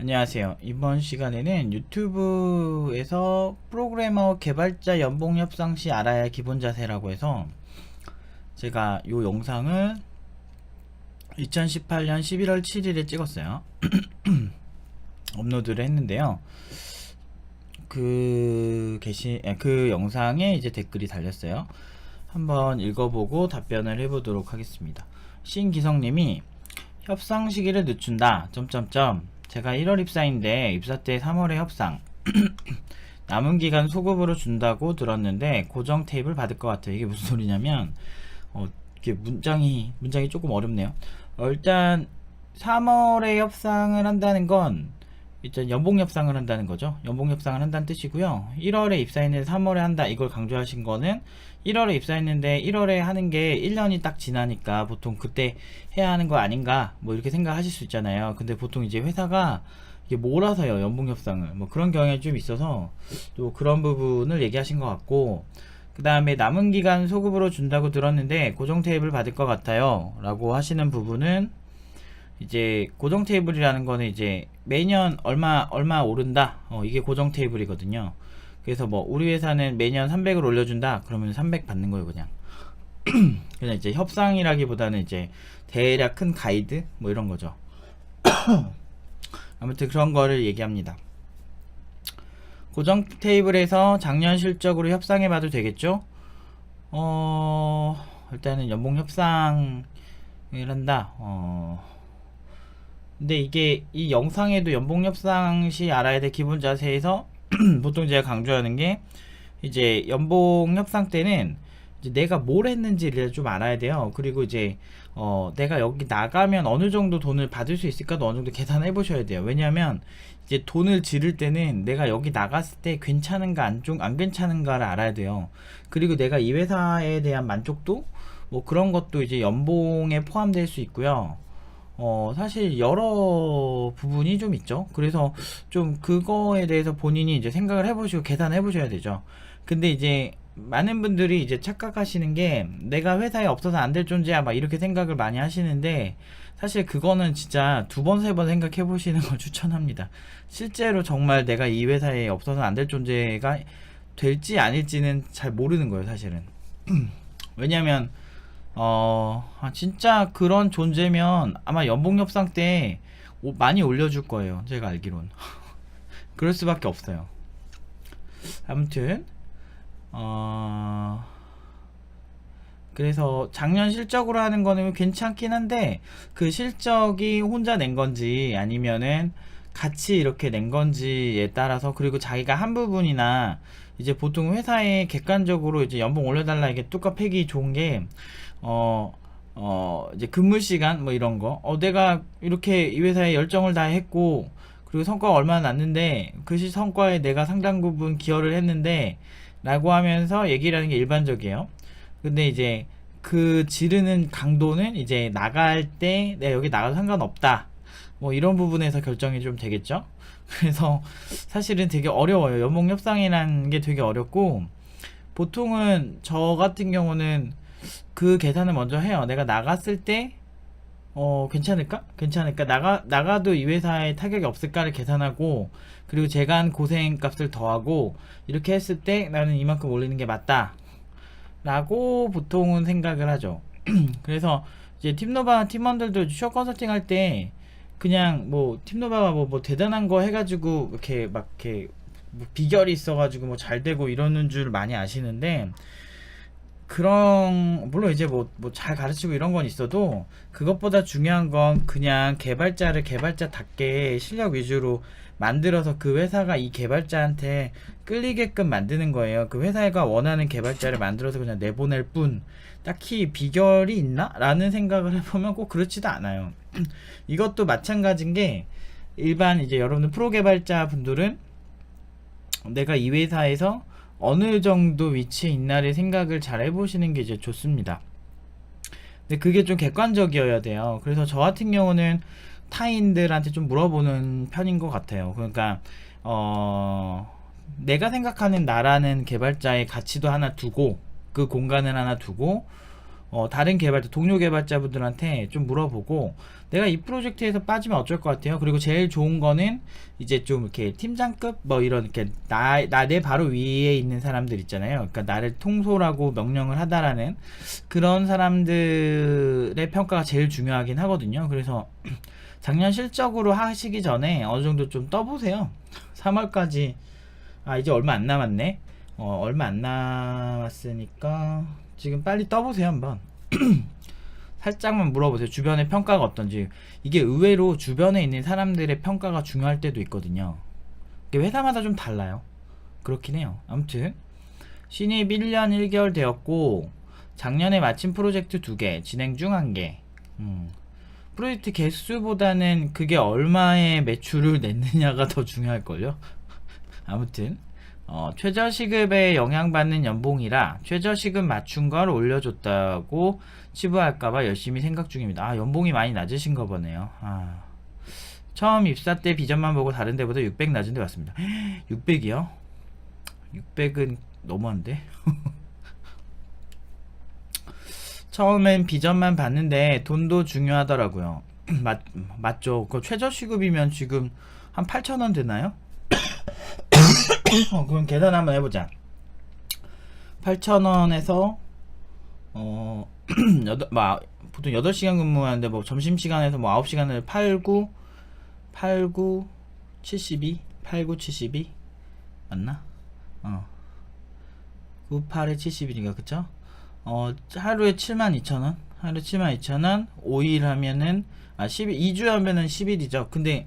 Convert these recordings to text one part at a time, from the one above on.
안녕하세요. 이번 시간에는 유튜브에서 프로그래머 개발자 연봉 협상 시 알아야 할 기본 자세라고 해서 제가 이 영상을 2018년 11월 7일에 찍었어요. 업로드를 했는데요. 그 영상에 이제 댓글이 달렸어요. 한번 읽어보고 답변을 해보도록 하겠습니다. 신기성님이 협상 시기를 늦춘다. 제가 1월 입사인데 입사 때 3월에 협상. 남은 기간 소급으로 준다고 들었는데 고정 테이블 받을 것 같아요. 이게 무슨 소리냐면 이게 문장이 조금 어렵네요. 일단 3월에 협상을 한다는 건 일단 연봉 협상을 한다는 거죠. 연봉 협상을 한다는 뜻이고요. 1월에 입사했는데 3월에 한다, 이걸 강조하신 거는 1월에 입사했는데 1월에 하는 게 1년이 딱 지나니까 보통 그때 해야 하는 거 아닌가, 뭐 이렇게 생각하실 수 있잖아요. 근데 보통 이제 회사가 이게 몰아서요, 연봉 협상을. 뭐 그런 경향이 좀 있어서 또 그런 부분을 얘기하신 것 같고, 그 다음에 남은 기간 소급으로 준다고 들었는데 고정 테이블 받을 것 같아요 라고 하시는 부분은, 이제 고정 테이블이라는 거는 이제 매년 얼마 오른다, 이게 고정 테이블이거든요. 그래서 뭐 우리 회사는 매년 300을 올려준다 그러면 300 받는 거예요. 그냥 이제 협상이라기보다는 이제 대략 큰 가이드 뭐 이런 거죠. 아무튼 그런 거를 얘기합니다. 고정 테이블에서 작년 실적으로 협상해 봐도 되겠죠. 일단은 연봉 협상을 한다. 근데 이게 이 영상에도 연봉 협상 시 알아야 될 기본 자세에서 보통 제가 강조하는 게, 이제 연봉 협상 때는 이제 내가 뭘 했는지를 좀 알아야 돼요. 그리고 이제 내가 여기 나가면 어느 정도 돈을 받을 수 있을까도 어느 정도 계산해 보셔야 돼요. 왜냐면 이제 돈을 지를 때는 내가 여기 나갔을 때 괜찮은가 안 괜찮은가를 알아야 돼요. 그리고 내가 이 회사에 대한 만족도, 뭐 그런 것도 이제 연봉에 포함될 수 있고요. 사실 여러 부분이 좀 있죠. 그래서 좀 그거에 대해서 본인이 이제 생각을 해보시고 계산해 보셔야 되죠. 근데 이제 많은 분들이 이제 착각하시는 게, 내가 회사에 없어서 안 될 존재야 막 이렇게 생각을 많이 하시는데, 사실 그거는 진짜 두 번, 세 번 생각해 보시는 걸 추천합니다. 실제로 정말 내가 이 회사에 없어서 안 될 존재가 될지 아닐지는 잘 모르는 거예요, 사실은. 왜냐면 진짜 그런 존재면 아마 연봉 협상 때 많이 올려줄 거예요. 제가 알기론. 그럴 수밖에 없어요. 아무튼, 그래서 작년 실적으로 하는 거는 괜찮긴 한데, 그 실적이 혼자 낸 건지 아니면은 같이 이렇게 낸 건지에 따라서, 그리고 자기가 한 부분이나 이제 보통 회사에 객관적으로 이제 연봉 올려달라 이게 뚜까 패기 좋은 게, 이제 근무 시간 뭐 이런 거, 내가 이렇게 이 회사에 열정을 다 했고 그리고 성과가 얼마나 났는데 그 성과에 내가 상당 부분 기여를 했는데 라고 하면서 얘기를 하는 게 일반적이에요. 근데 이제 그 지르는 강도는 이제 나갈 때 내가 여기 나가도 상관없다 뭐 이런 부분에서 결정이 좀 되겠죠. 그래서 사실은 되게 어려워요. 연봉 협상이라는 게 되게 어렵고, 보통은 저 같은 경우는 그 계산을 먼저 해요. 내가 나갔을 때 괜찮을까? 나가도 이 회사에 타격이 없을까를 계산하고, 그리고 제가 한 고생 값을 더하고, 이렇게 했을 때 나는 이만큼 올리는 게 맞다 라고 보통은 생각을 하죠. 그래서 이제 팀노바 팀원들도 취업 컨설팅 할 때 그냥 뭐 팀노바가 뭐 대단한 거 해가지고 이렇게 막 이렇게 뭐 비결이 있어가지고 뭐 잘 되고 이러는 줄 많이 아시는데, 그런 물론 이제 뭐 잘 가르치고 이런 건 있어도 그것보다 중요한 건 그냥 개발자를 개발자답게 실력 위주로 만들어서 그 회사가 이 개발자한테 끌리게끔 만드는 거예요. 그 회사가 원하는 개발자를 만들어서 그냥 내보낼 뿐, 딱히 비결이 있나? 라는 생각을 해보면 꼭 그렇지도 않아요. 이것도 마찬가지인 게, 일반 이제 여러분들 프로 개발자 분들은 내가 이 회사에서 어느 정도 위치에 있나를 생각을 잘 해보시는 게 이제 좋습니다. 근데 그게 좀 객관적이어야 돼요. 그래서 저 같은 경우는 타인들한테 좀 물어보는 편인 것 같아요. 그러니까 내가 생각하는 나라는 개발자의 가치도 하나 두고, 그 공간을 하나 두고, 다른 개발자, 동료 개발자분들한테 좀 물어보고 내가 이 프로젝트에서 빠지면 어쩔 것 같아요. 그리고 제일 좋은 거는 이제 좀 이렇게 팀장급 뭐 이런 이렇게 내 바로 위에 있는 사람들 있잖아요. 그러니까 나를 통솔하고 명령을 하다라는 그런 사람들의 평가가 제일 중요하긴 하거든요. 그래서 작년 실적으로 하시기 전에 어느 정도 좀 떠보세요. 3월까지 이제 얼마 안 남았네. 얼마 안 남았으니까 지금 빨리 떠보세요 한번. 살짝만 물어보세요. 주변의 평가가 어떤지. 이게 의외로 주변에 있는 사람들의 평가가 중요할 때도 있거든요. 이게 회사마다 좀 달라요. 그렇긴 해요. 아무튼 신입 1년 1개월 되었고 작년에 마친 프로젝트 2개, 진행 중 1개. 프로젝트 개수보다는 그게 얼마의 매출을 냈느냐가 더 중요할걸요. 아무튼 최저시급에 영향받는 연봉이라 최저시급 맞춘 걸 올려줬다고 치부할까봐 열심히 생각 중입니다. 연봉이 많이 낮으신가 보네요. 처음 입사 때 비전만 보고 다른 데보다 600 낮은 데 왔습니다. 600이요? 600은 너무한데? 처음엔 비전만 봤는데 돈도 중요하더라고요. 맞죠. 그 최저시급이면 지금 한 8,000원 되나요? 그럼 계산 한번 해보자. 8,000원에서 보통 8시간 근무하는데 뭐 점심시간에서 뭐 9시간을 89 72 맞나? 98에 70이니까 그쵸? 하루에 72,000원 하루 72,000원 5일 하면은 2주 하면은 10일이죠. 근데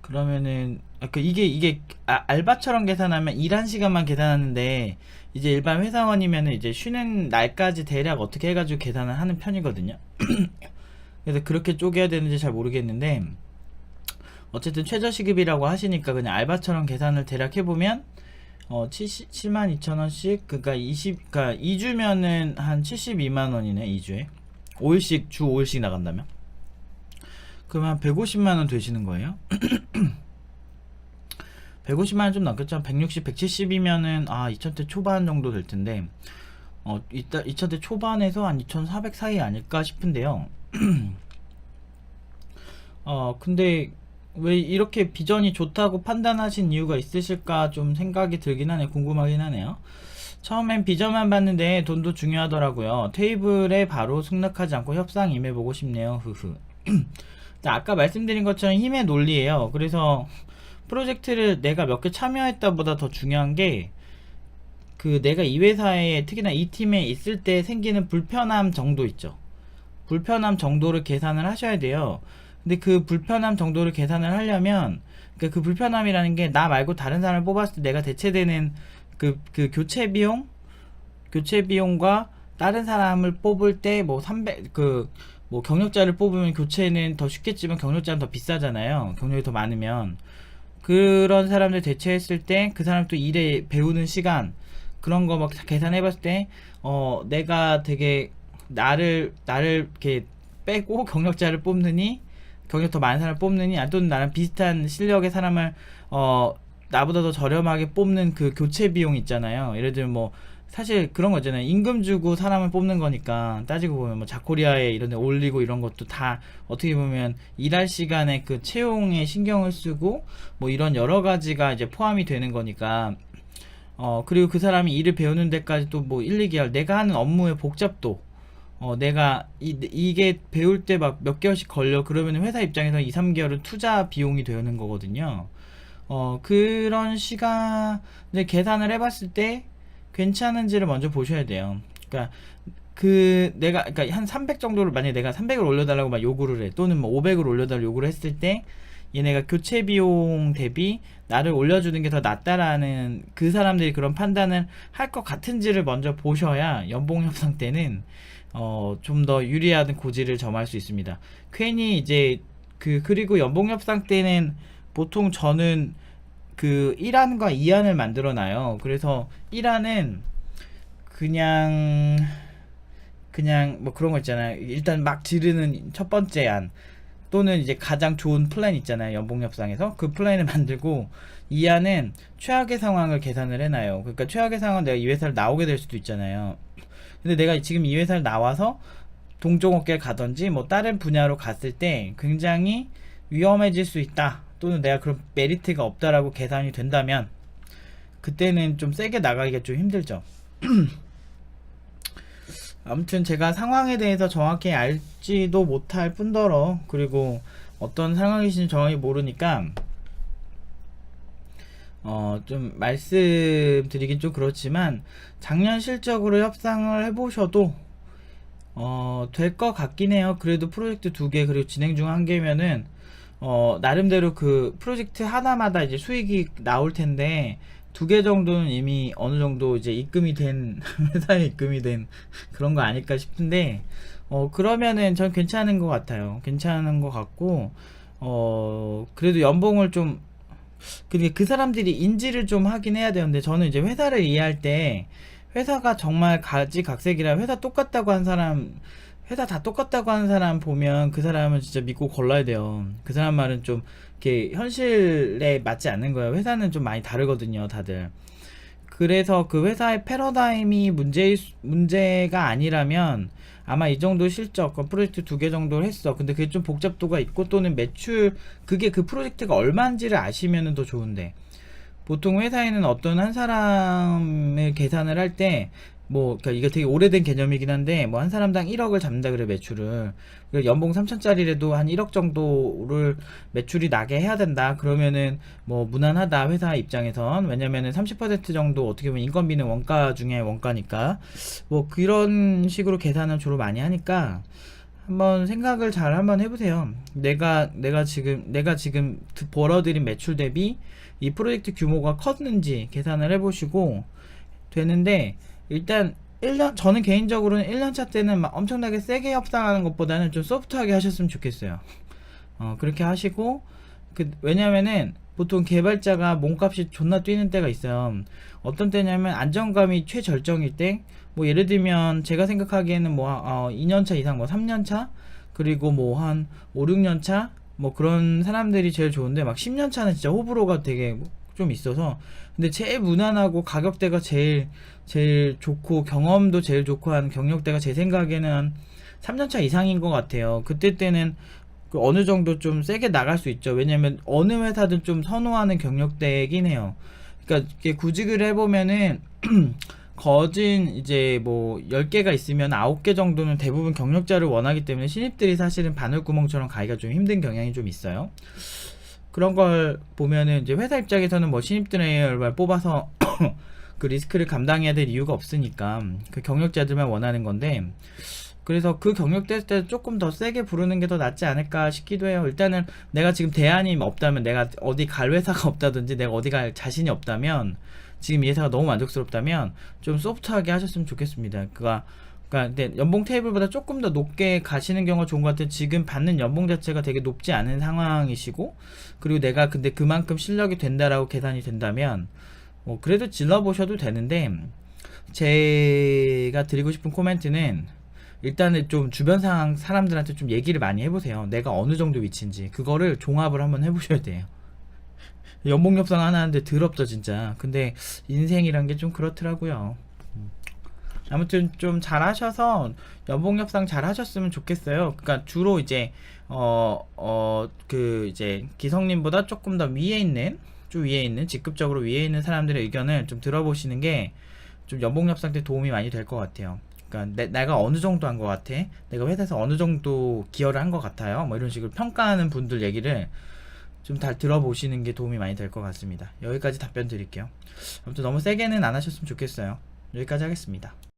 그러면은 이게 알바처럼 계산하면 일한 시간만 계산하는데 이제 일반 회사원이면은 이제 쉬는 날까지 대략 어떻게 해가지고 계산을 하는 편이거든요. 그래서 그렇게 쪼개야 되는지 잘 모르겠는데 어쨌든 최저시급이라고 하시니까 그냥 알바처럼 계산을 대략 해보면 72,000원씩 그러니까 2주면은 한 72만원이네. 2주에 5일씩 주 5일씩 나간다면 그럼 한 150만원 되시는 거예요. 150만원 좀 넘겠죠. 160, 170이면은 2,000대 초반 정도 될 텐데 2,000대 초반에서 한 2,400 사이 아닐까 싶은데요. 근데 왜 이렇게 비전이 좋다고 판단하신 이유가 있으실까 좀 생각이 들긴 하네. 궁금하긴 하네요. 처음엔 비전만 봤는데 돈도 중요하더라고요. 테이블에 바로 승낙하지 않고 협상 임해보고 싶네요. 아까 말씀드린 것처럼 힘의 논리예요. 그래서 프로젝트를 내가 몇 개 참여했다 보다 더 중요한 게 내가 이 회사에 특히나 이 팀에 있을 때 생기는 불편함 정도 있죠. 불편함 정도를 계산을 하셔야 돼요. 근데 그 불편함 정도를 계산을 하려면 그 불편함이라는 게 나 말고 다른 사람을 뽑았을 때 내가 대체되는 그 교체 비용과 다른 사람을 뽑을 때 뭐 300 뭐 경력자를 뽑으면 교체는 더 쉽겠지만 경력자는 더 비싸잖아요. 경력이 더 많으면 그런 사람들 대체했을 때 그 사람 또 일에 배우는 시간 그런 거 막 계산해봤을 때 내가 되게 나를 이렇게 빼고 경력자를 뽑느니 경력 더 많은 사람을 뽑느니 또는 나랑 비슷한 실력의 사람을 나보다 더 저렴하게 뽑는 그 교체 비용 있잖아요. 예를 들면 뭐 사실 그런 거 있잖아요. 임금 주고 사람을 뽑는 거니까 따지고 보면 뭐 자코리아에 이런 데 올리고 이런 것도 다 어떻게 보면 일할 시간에 그 채용에 신경을 쓰고 뭐 이런 여러 가지가 이제 포함이 되는 거니까 그리고 그 사람이 일을 배우는 데까지 또 뭐 1, 2개월 내가 하는 업무의 복잡도 내가 이게 배울 때 막 몇 개월씩 걸려. 그러면 회사 입장에서 2, 3개월은 투자 비용이 되는 거거든요. 그런 시간을 계산을 해봤을 때 괜찮은지를 먼저 보셔야 돼요. 그러니까 그러니까 한 300 정도를 만약에 내가 300을 올려달라고 막 요구를 해. 또는 뭐 500을 올려달라고 요구를 했을 때 얘네가 교체 비용 대비 나를 올려주는 게 더 낫다라는 그 사람들이 그런 판단을 할 것 같은지를 먼저 보셔야 연봉 협상 때는 좀 더 유리한 고지를 점할 수 있습니다. 괜히 이제 그리고 연봉 협상 때는 보통 저는 1안과 2안을 만들어 놔요. 그래서 1안은 그냥 뭐 그런 거 있잖아요. 일단 막 지르는 첫 번째 안 또는 이제 가장 좋은 플랜 있잖아요. 연봉 협상에서 그 플랜을 만들고 2안은 최악의 상황을 계산을 해놔요. 그러니까 최악의 상황은 내가 이 회사를 나오게 될 수도 있잖아요. 근데 내가 지금 이 회사를 나와서 동종업계를 가든지 뭐 다른 분야로 갔을 때 굉장히 위험해질 수 있다, 또는 내가 그런 메리트가 없다라고 계산이 된다면 그때는 좀 세게 나가기가 좀 힘들죠. 아무튼 제가 상황에 대해서 정확히 알지도 못할 뿐더러, 그리고 어떤 상황이신지 정확히 모르니까 좀 말씀드리긴 좀 그렇지만, 작년 실적으로 협상을 해보셔도 될 것 같긴 해요. 그래도 프로젝트 2개 그리고 진행 중 1개면은 나름대로 그 프로젝트 하나마다 이제 수익이 나올 텐데, 2개 정도는 이미 어느 정도 이제 입금이 된 회사에 입금이 된 그런 거 아닐까 싶은데, 그러면은 전 괜찮은 것 같아요. 괜찮은 것 같고, 그래도 연봉을 좀, 근데 그 사람들이 인지를 좀 하긴 해야 되는데, 저는 이제 회사를 이해할 때, 회사가 정말 가지각색이라, 회사 똑같다고 한 사람, 회사 다 똑같다고 하는 사람 보면 그 사람은 진짜 믿고 걸러야 돼요. 그 사람 말은 좀 이렇게 현실에 맞지 않는 거예요. 회사는 좀 많이 다르거든요, 다들. 그래서 그 회사의 패러다임이 문제가 아니라면 아마 이 정도 실적, 그 프로젝트 2개 정도를 했어. 근데 그게 좀 복잡도가 있고, 또는 매출, 그게 그 프로젝트가 얼마인지를 아시면은 더 좋은데, 보통 회사에는 어떤 한 사람을 계산을 할 때, 뭐, 그러니까 이거 되게 오래된 개념이긴 한데, 뭐, 한 사람당 1억을 잡는다 그래, 매출을. 그리고 연봉 3천짜리라도 한 1억 정도를 매출이 나게 해야 된다. 그러면은, 뭐, 무난하다, 회사 입장에선. 왜냐면은 30% 정도 어떻게 보면 인건비는 원가 중에 원가니까. 뭐, 그런 식으로 계산을 주로 많이 하니까, 한번 생각을 잘 한번 해보세요. 내가 지금 벌어들인 매출 대비 이 프로젝트 규모가 컸는지 계산을 해보시고, 되는데, 일단 1년, 저는 개인적으로는 1년차 때는 막 엄청나게 세게 협상하는 것보다는 좀 소프트하게 하셨으면 좋겠어요. 그렇게 하시고, 왜냐면은 보통 개발자가 몸값이 존나 뛰는 때가 있어요. 어떤 때냐면 안정감이 최절정일 때, 뭐 예를 들면 제가 생각하기에는 뭐 2년차 이상, 뭐 3년차, 그리고 뭐 한 5, 6년차, 뭐 그런 사람들이 제일 좋은데, 막 10년차는 진짜 호불호가 되게 좀 있어서. 근데 제일 무난하고 가격대가 제일 좋고 경험도 제일 좋고 한 경력대가 제 생각에는 한 3년차 이상인 것 같아요. 그때 때는 그 어느 정도 좀 세게 나갈 수 있죠. 왜냐면 어느 회사든 좀 선호하는 경력대이긴 해요. 그러니까 이렇게 구직을 해보면은 거진 이제 뭐 10개가 있으면 9개 정도는 대부분 경력자를 원하기 때문에 신입들이 사실은 바늘구멍처럼 가기가 좀 힘든 경향이 좀 있어요. 그런 걸 보면은 이제 회사 입장에서는 뭐 신입들을 뽑아서 그 리스크를 감당해야 될 이유가 없으니까 그 경력자들만 원하는 건데, 그래서 그 경력될 때 조금 더 세게 부르는 게 더 낫지 않을까 싶기도 해요. 일단은 내가 지금 대안이 없다면, 내가 어디 갈 회사가 없다든지 내가 어디 갈 자신이 없다면, 지금 이 회사가 너무 만족스럽다면 좀 소프트하게 하셨으면 좋겠습니다. 그러니까 근데 연봉 테이블보다 조금 더 높게 가시는 경우가 좋은 것 같아요. 지금 받는 연봉 자체가 되게 높지 않은 상황이시고, 그리고 내가 근데 그만큼 실력이 된다라고 계산이 된다면 그래도 질러보셔도 되는데, 제가 드리고 싶은 코멘트는, 일단은 좀 주변 상황 사람들한테 좀 얘기를 많이 해보세요. 내가 어느 정도 위치인지 그거를 종합을 한번 해보셔야 돼요. 연봉 협상 하나 하는데 더럽죠 진짜. 근데 인생이란 게 좀 그렇더라고요. 아무튼 좀 잘하셔서 연봉 협상 잘 하셨으면 좋겠어요. 그러니까 주로 이제 이제 기성님보다 조금 더 위에 있는, 좀 위에 있는, 직급적으로 위에 있는 사람들의 의견을 좀 들어보시는 게 좀 연봉 협상 때 도움이 많이 될 것 같아요. 그러니까 내가 어느 정도 한 것 같아, 내가 회사에서 어느 정도 기여를 한 것 같아요, 뭐 이런 식으로 평가하는 분들 얘기를 좀 잘 들어보시는 게 도움이 많이 될 것 같습니다. 여기까지 답변 드릴게요. 아무튼 너무 세게는 안 하셨으면 좋겠어요. 여기까지 하겠습니다.